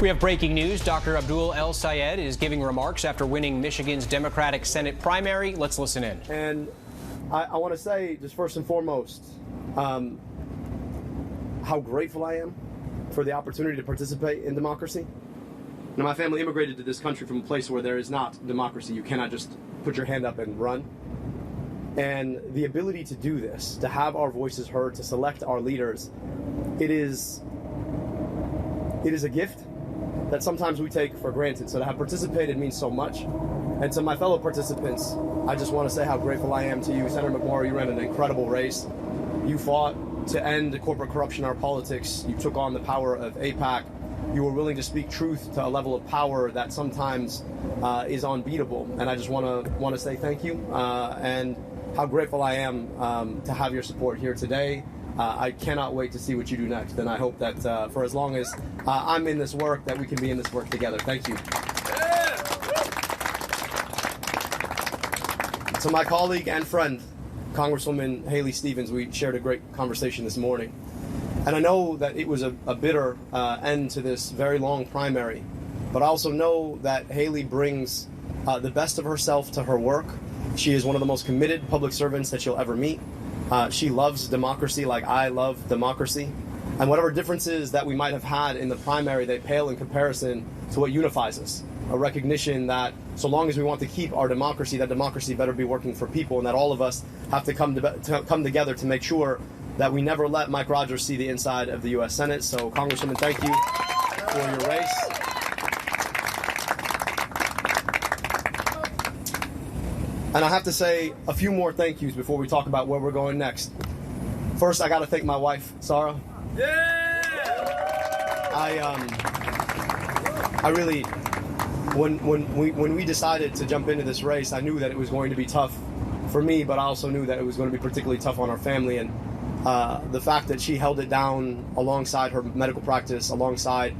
We have breaking news. Dr. Abdul El-Sayed is giving remarks after winning Michigan's Democratic Senate primary. Let's listen in. And I want to say, just first and foremost, how grateful I am for the opportunity to participate in democracy. Now, my family immigrated to this country from a place where there is not democracy. You cannot just put your hand up and run. And the ability to do this, to have our voices heard, to select our leaders, it is a gift that sometimes we take for granted. So to have participated means so much. And to my fellow participants, I just want to say how grateful I am to you. Senator McMorrow, you ran an incredible race. You fought to end corporate corruption in our politics. You took on the power of AIPAC. You were willing to speak truth to a level of power that sometimes is unbeatable. And I just want to say thank you and how grateful I am to have your support here today. I cannot wait to see what you do next, and I hope that for as long as I'm in this work, that we can be in this work together. Thank you. To my colleague and friend, Congresswoman Haley Stevens, we shared a great conversation this morning. And I know that it was a bitter end to this very long primary, but I also know that Haley brings the best of herself to her work. She is one of the most committed public servants that you'll ever meet. She loves democracy like I love democracy. And whatever differences that we might have had in the primary, they pale in comparison to what unifies us. A recognition that so long as we want to keep our democracy, that democracy better be working for people, and that all of us have to come together to make sure that we never let Mike Rogers see the inside of the U.S. Senate. So, Congresswoman, thank you for your race. And I have to say a few more thank yous before we talk about where we're going next. First, I got to thank my wife, Sarah. Yeah! I really, when we decided to jump into this race, I knew that it was going to be tough for me, but I also knew that it was going to be particularly tough on our family. And the fact that she held it down alongside her medical practice, alongside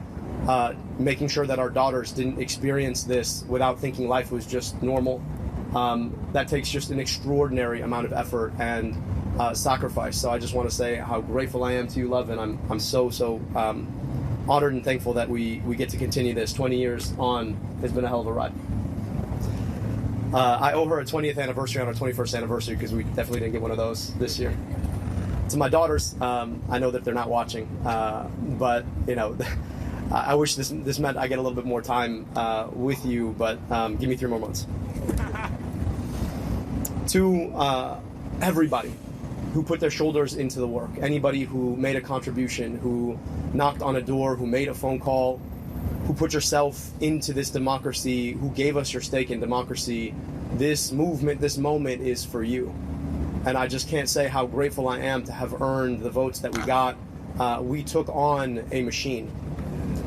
making sure that our daughters didn't experience this without thinking life was just normal. That takes just an extraordinary amount of effort and sacrifice. So I just want to say how grateful I am to you, love, and I'm so honored and thankful that we get to continue this. 20 years on has been a hell of a ride. I owe her a 20th anniversary on our 21st anniversary because we definitely didn't get one of those this year. To my daughters, I know that they're not watching, but you know, I wish this meant I get a little bit more time with you, but give me 3 more months. To everybody who put their shoulders into the work, anybody who made a contribution, who knocked on a door, who made a phone call, who put yourself into this democracy, who gave us your stake in democracy, this movement, this moment is for you. And I just can't say how grateful I am to have earned the votes that we got. We took on a machine.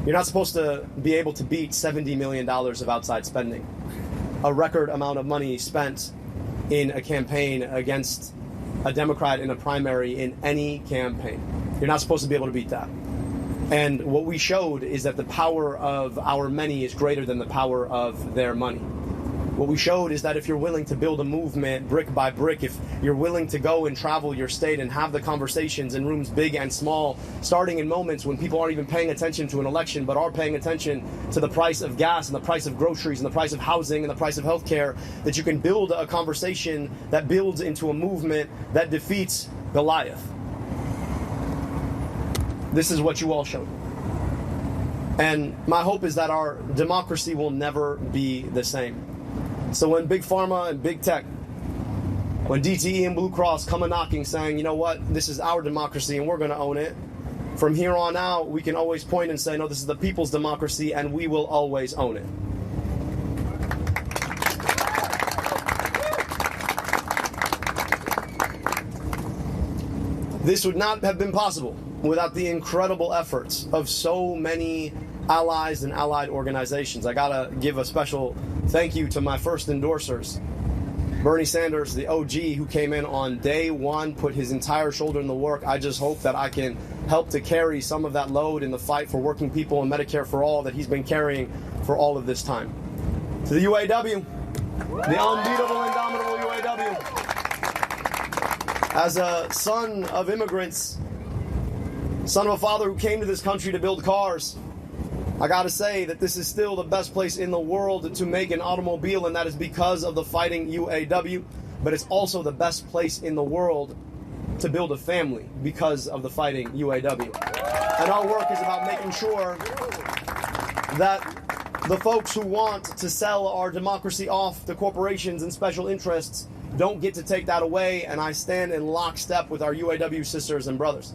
You're not supposed to be able to beat $70 million of outside spending. A record amount of money spent in a campaign against a Democrat in a primary in any campaign. You're not supposed to be able to beat that. And what we showed is that the power of our many is greater than the power of their money. What we showed is that if you're willing to build a movement brick by brick, if you're willing to go and travel your state and have the conversations in rooms big and small, starting in moments when people aren't even paying attention to an election, but are paying attention to the price of gas and the price of groceries and the price of housing and the price of healthcare, that you can build a conversation that builds into a movement that defeats Goliath. This is what you all showed. And my hope is that our democracy will never be the same. So when Big Pharma and Big Tech, when DTE and Blue Cross come a knocking saying, you know what, this is our democracy and we're going to own it, from here on out, we can always point and say, no, this is the people's democracy and we will always own it. This would not have been possible without the incredible efforts of so many allies and allied organizations. I gotta give a special thank you to my first endorsers. Bernie Sanders, the OG, who came in on day one, put his entire shoulder in the work. I just hope that I can help to carry some of that load in the fight for working people and Medicare for all that he's been carrying for all of this time. To the UAW, the unbeatable, indomitable UAW. As a son of immigrants, son of a father who came to this country to build cars, I gotta say that this is still the best place in the world to make an automobile, and that is because of the Fighting UAW. But it's also the best place in the world to build a family because of the Fighting UAW. And our work is about making sure that the folks who want to sell our democracy off to corporations and special interests don't get to take that away, and I stand in lockstep with our UAW sisters and brothers.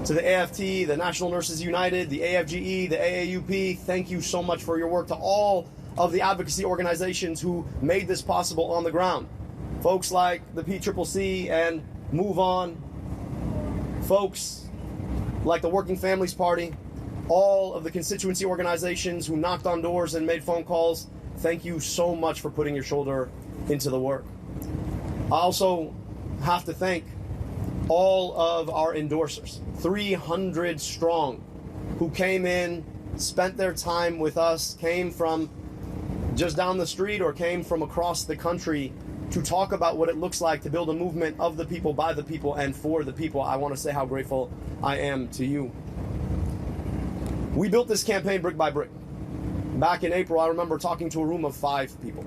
To the AFT, the National Nurses United, the AFGE, the AAUP, thank you so much for your work. To all of the advocacy organizations who made this possible on the ground. Folks like the PCCC and Move On, folks like the Working Families Party, all of the constituency organizations who knocked on doors and made phone calls, thank you so much for putting your shoulder into the work. I also have to thank all of our endorsers, 300 strong, who came in, spent their time with us, came from just down the street or came from across the country to talk about what it looks like to build a movement of the people, by the people, and for the people. I want to say how grateful I am to you. We built this campaign brick by brick. Back in April, I remember talking to a room of 5 people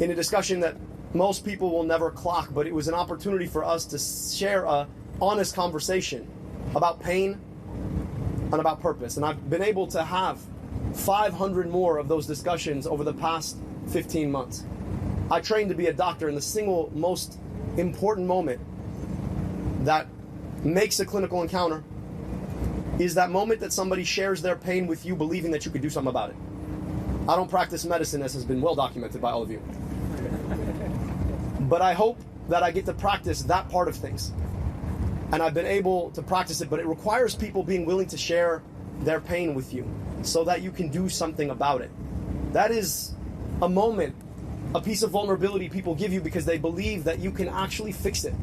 in a discussion that most people will never clock, but it was an opportunity for us to share a honest conversation about pain and about purpose. And I've been able to have 500 more of those discussions over the past 15 months. I trained to be a doctor, and the single most important moment that makes a clinical encounter is that moment that somebody shares their pain with you, believing that you could do something about it. I don't practice medicine, as has been well documented by all of you. But I hope that I get to practice that part of things. And I've been able to practice it, but it requires people being willing to share their pain with you so that you can do something about it. That is a moment, a piece of vulnerability people give you because they believe that you can actually fix it.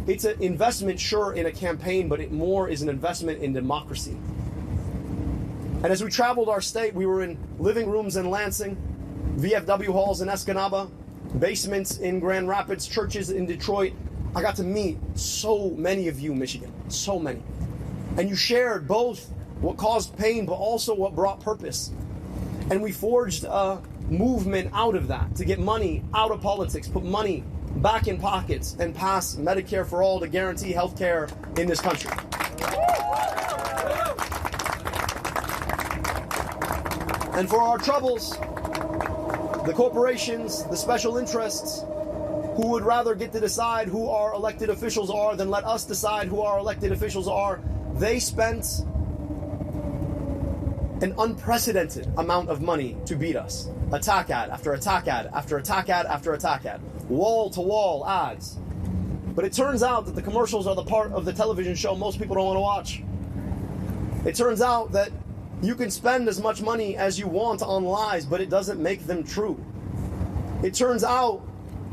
It's an investment, sure, in a campaign, but it more is an investment in democracy. And as we traveled our state, we were in living rooms in Lansing, VFW halls in Escanaba, basements in Grand Rapids, churches in Detroit. I got to meet so many of you, Michigan, so many. And you shared both what caused pain, but also what brought purpose. And we forged a movement out of that to get money out of politics, put money back in pockets, and pass Medicare for all to guarantee health care in this country. And for our troubles, the corporations, the special interests, who would rather get to decide who our elected officials are than let us decide who our elected officials are, they spent an unprecedented amount of money to beat us. Attack ad after attack ad after attack ad after attack ad. Wall-to-wall ads. But it turns out that the commercials are the part of the television show most people don't want to watch. It turns out that you can spend as much money as you want on lies, but it doesn't make them true. It turns out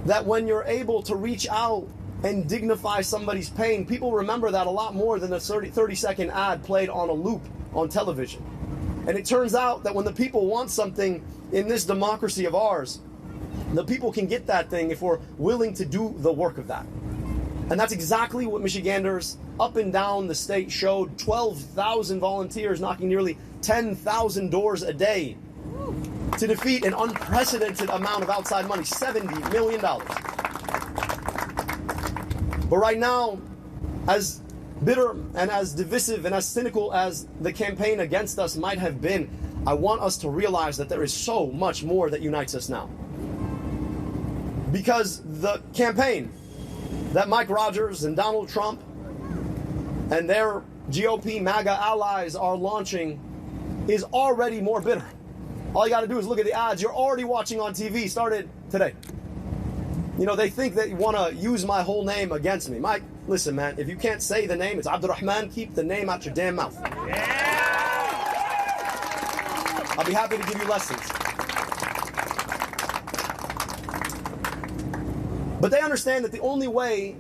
that when you're able to reach out and dignify somebody's pain, people remember that a lot more than a 30-second ad played on a loop on television. And it turns out that when the people want something in this democracy of ours, the people can get that thing if we're willing to do the work of that. And that's exactly what Michiganders up and down the state showed. 12,000 volunteers knocking nearly 10,000 doors a day to defeat an unprecedented amount of outside money, $70 million. But right now, as bitter and as divisive and as cynical as the campaign against us might have been, I want us to realize that there is so much more that unites us now. Because the campaign that Mike Rogers and Donald Trump and their GOP MAGA allies are launching is already more bitter. All you got to do is look at the ads you're already watching on TV, started today. You know, they think that you want to use my whole name against me. Mike, listen, man, if you can't say the name, it's Abdurrahman, keep the name out your damn mouth. I'll be happy to give you lessons. But they understand that the only way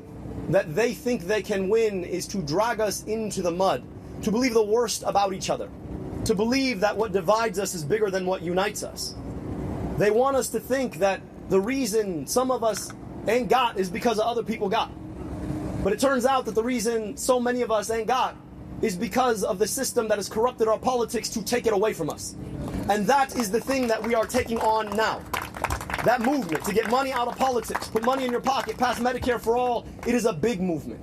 that they think they can win is to drag us into the mud, to believe the worst about each other, to believe that what divides us is bigger than what unites us. They want us to think that the reason some of us ain't got is because of other people got. But it turns out that the reason so many of us ain't got is because of the system that has corrupted our politics to take it away from us. And that is the thing that we are taking on now. That movement to get money out of politics, put money in your pocket, pass Medicare for all, it is a big movement.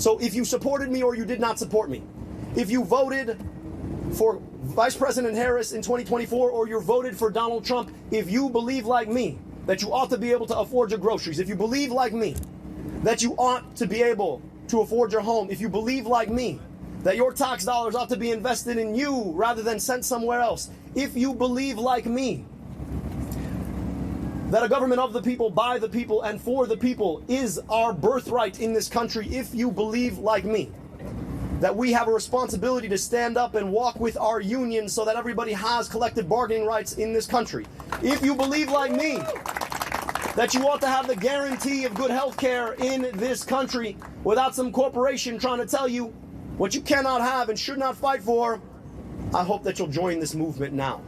So if you supported me or you did not support me, if you voted for Vice President Harris in 2024 or you voted for Donald Trump, if you believe like me that you ought to be able to afford your groceries, if you believe like me that you ought to be able to afford your home, if you believe like me that your tax dollars ought to be invested in you rather than sent somewhere else, if you believe like me that a government of the people, by the people, and for the people is our birthright in this country, if you believe like me that we have a responsibility to stand up and walk with our union so that everybody has collective bargaining rights in this country, if you believe like me that you ought to have the guarantee of good health care in this country without some corporation trying to tell you what you cannot have and should not fight for, I hope that you'll join this movement now.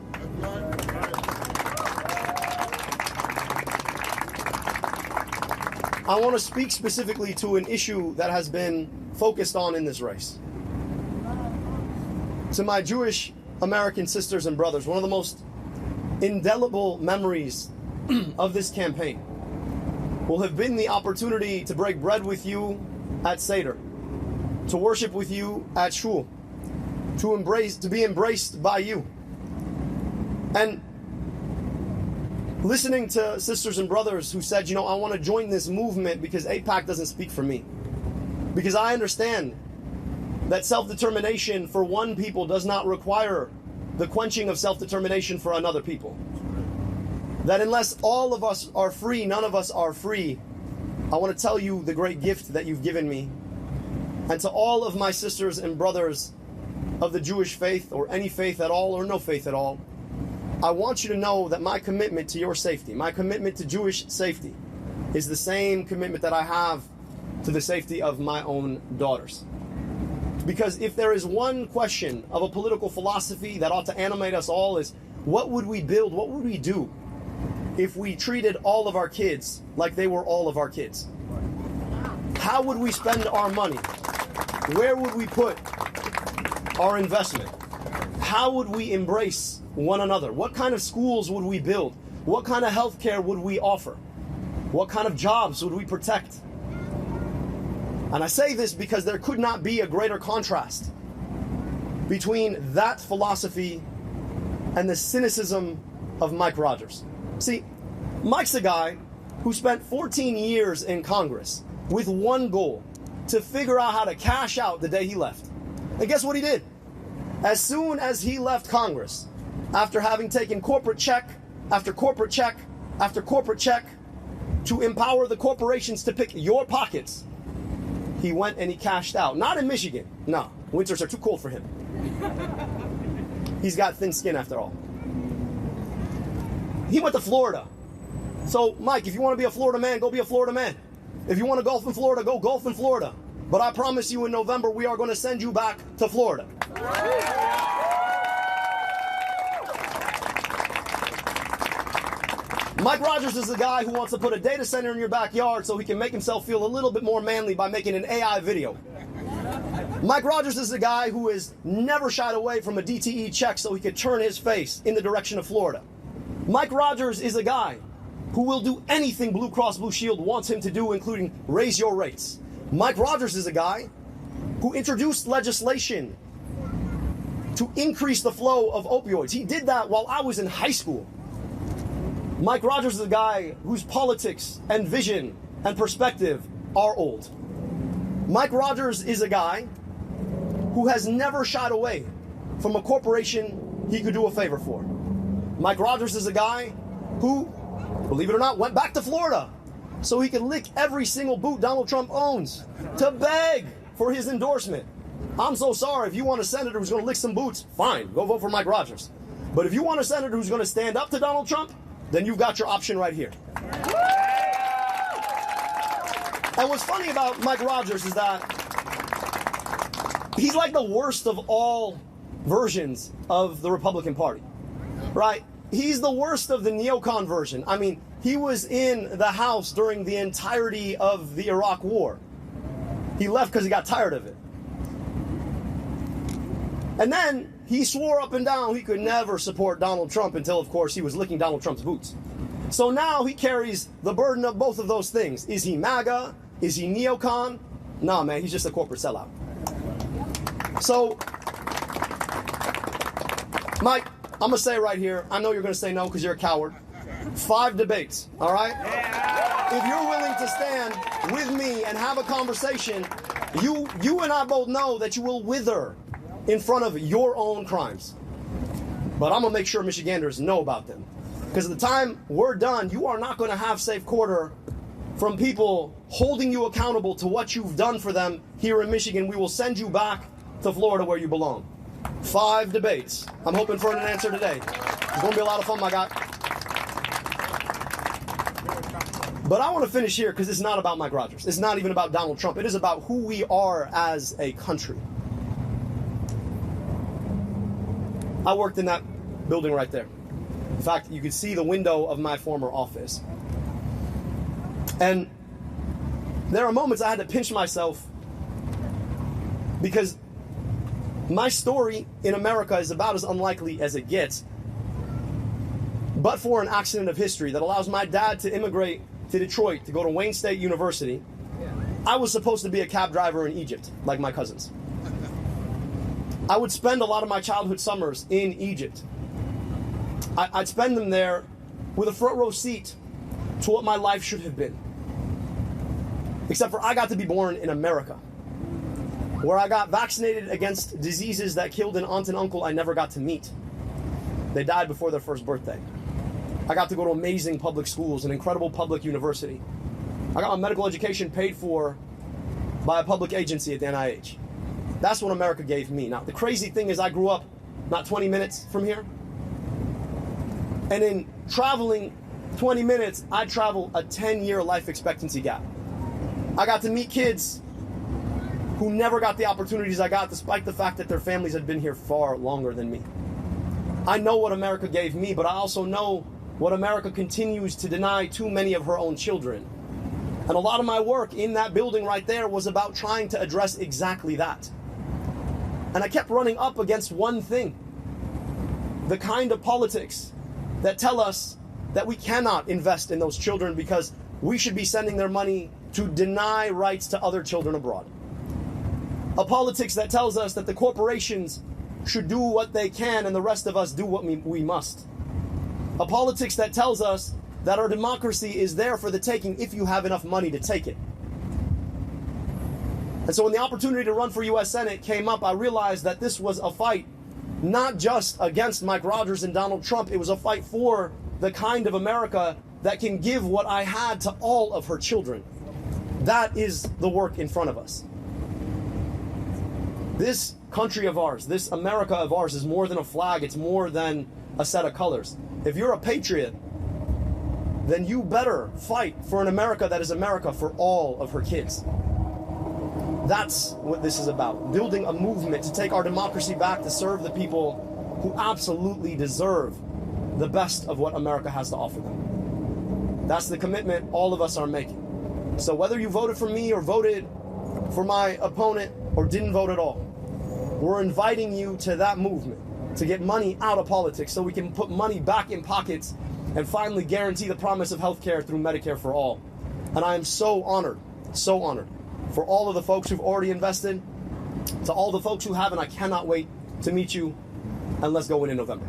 I want to speak specifically to an issue that has been focused on in this race. To my Jewish American sisters and brothers, one of the most indelible memories of this campaign will have been the opportunity to break bread with you at Seder, to worship with you at Shul, to be embraced by you. And listening to sisters and brothers who said, you know, I want to join this movement because AIPAC doesn't speak for me. Because I understand that self-determination for one people does not require the quenching of self-determination for another people. That unless all of us are free, none of us are free. I want to tell you the great gift that you've given me. And to all of my sisters and brothers of the Jewish faith, or any faith at all, or no faith at all, I want you to know that my commitment to your safety, my commitment to Jewish safety, is the same commitment that I have to the safety of my own daughters. Because if there is one question of a political philosophy that ought to animate us all, is what would we build, what would we do if we treated all of our kids like they were all of our kids? How would we spend our money? Where would we put our investment? How would we embrace one another? What kind of schools would we build? What kind of health care would we offer? What kind of jobs would we protect? And I say this because there could not be a greater contrast between that philosophy and the cynicism of Mike Rogers. See, Mike's a guy who spent 14 years in Congress with one goal: to figure out how to cash out the day he left. And guess what he did? As soon as he left Congress, after having taken corporate check after corporate check after corporate check to empower the corporations to pick your pockets, he went and he cashed out. Not in Michigan. No, winters are too cold for him. He's got thin skin after all. He went to Florida. So, Mike, if you want to be a Florida man, go be a Florida man. If you want to golf in Florida, go golf in Florida. But I promise you in November, we are going to send you back to Florida. Mike Rogers is the guy who wants to put a data center in your backyard so he can make himself feel a little bit more manly by making an AI video. Mike Rogers is the guy who has never shied away from a DTE check so he could turn his face in the direction of Florida. Mike Rogers is a guy who will do anything Blue Cross Blue Shield wants him to do, including raise your rates. Mike Rogers is a guy who introduced legislation to increase the flow of opioids. He did that while I was in high school. Mike Rogers is a guy whose politics and vision and perspective are old. Mike Rogers is a guy who has never shied away from a corporation he could do a favor for. Mike Rogers is a guy who, believe it or not, went back to Florida so he could lick every single boot Donald Trump owns to beg for his endorsement. I'm so sorry. If you want a senator who's going to lick some boots, fine, go vote for Mike Rogers. But if you want a senator who's going to stand up to Donald Trump, then you've got your option right here. And what's funny about Mike Rogers is that he's like the worst of all versions of the Republican Party, right? He's the worst of the neocon version. I mean, he was in the House during the entirety of the Iraq War. He left because he got tired of it. And then he swore up and down he could never support Donald Trump until, of course, he was licking Donald Trump's boots. So now he carries the burden of both of those things. Is he MAGA? Is he neocon? Nah, man, he's just a corporate sellout. So, Mike, I'm going to say right here, I know you're going to say no because you're a coward. 5 debates, all right? If you're willing to stand with me and have a conversation, you and I both know that you will wither in front of your own crimes. But I'm going to make sure Michiganders know about them. Because at the time we're done, you are not going to have safe quarter from people holding you accountable to what you've done for them here in Michigan. We will send you back to Florida where you belong. 5 debates. I'm hoping for an answer today. It's going to be a lot of fun, my guy. But I want to finish here because it's not about Mike Rogers. It's not even about Donald Trump. It is about who we are as a country. I worked in that building right there. In fact, you could see the window of my former office. And there are moments I had to pinch myself because my story in America is about as unlikely as it gets, but for an accident of history that allows my dad to immigrate to Detroit to go to Wayne State University. I was supposed to be a cab driver in Egypt, like my cousins. I would spend a lot of my childhood summers in Egypt. I'd spend them there with a front row seat to what my life should have been. Except for I got to be born in America, where I got vaccinated against diseases that killed an aunt and uncle I never got to meet. They died before their first birthday. I got to go to amazing public schools, an incredible public university. I got my medical education paid for by a public agency at the NIH. That's what America gave me. Now, the crazy thing is I grew up not 20 minutes from here. And in traveling 20 minutes, I travel a 10-year life expectancy gap. I got to meet kids who never got the opportunities I got, despite the fact that their families had been here far longer than me. I know what America gave me, but I also know what America continues to deny too many of her own children. And a lot of my work in that building right there was about trying to address exactly that. And I kept running up against one thing: the kind of politics that tell us that we cannot invest in those children because we should be sending their money to deny rights to other children abroad. A politics that tells us that the corporations should do what they can and the rest of us do what we must. A politics that tells us that our democracy is there for the taking if you have enough money to take it. And so when the opportunity to run for U.S. Senate came up, I realized that this was a fight not just against Mike Rogers and Donald Trump. It was a fight for the kind of America that can give what I had to all of her children. That is the work in front of us. This country of ours, this America of ours, is more than a flag. It's more than a set of colors. If you're a patriot, then you better fight for an America that is America for all of her kids. That's what this is about. Building a movement to take our democracy back, to serve the people who absolutely deserve the best of what America has to offer them. That's the commitment all of us are making. So whether you voted for me or voted for my opponent or didn't vote at all, we're inviting you to that movement to get money out of politics so we can put money back in pockets and finally guarantee the promise of health care through Medicare for all. And I am so honored for all of the folks who've already invested, to all the folks who haven't. I cannot wait to meet you, and let's go win in November.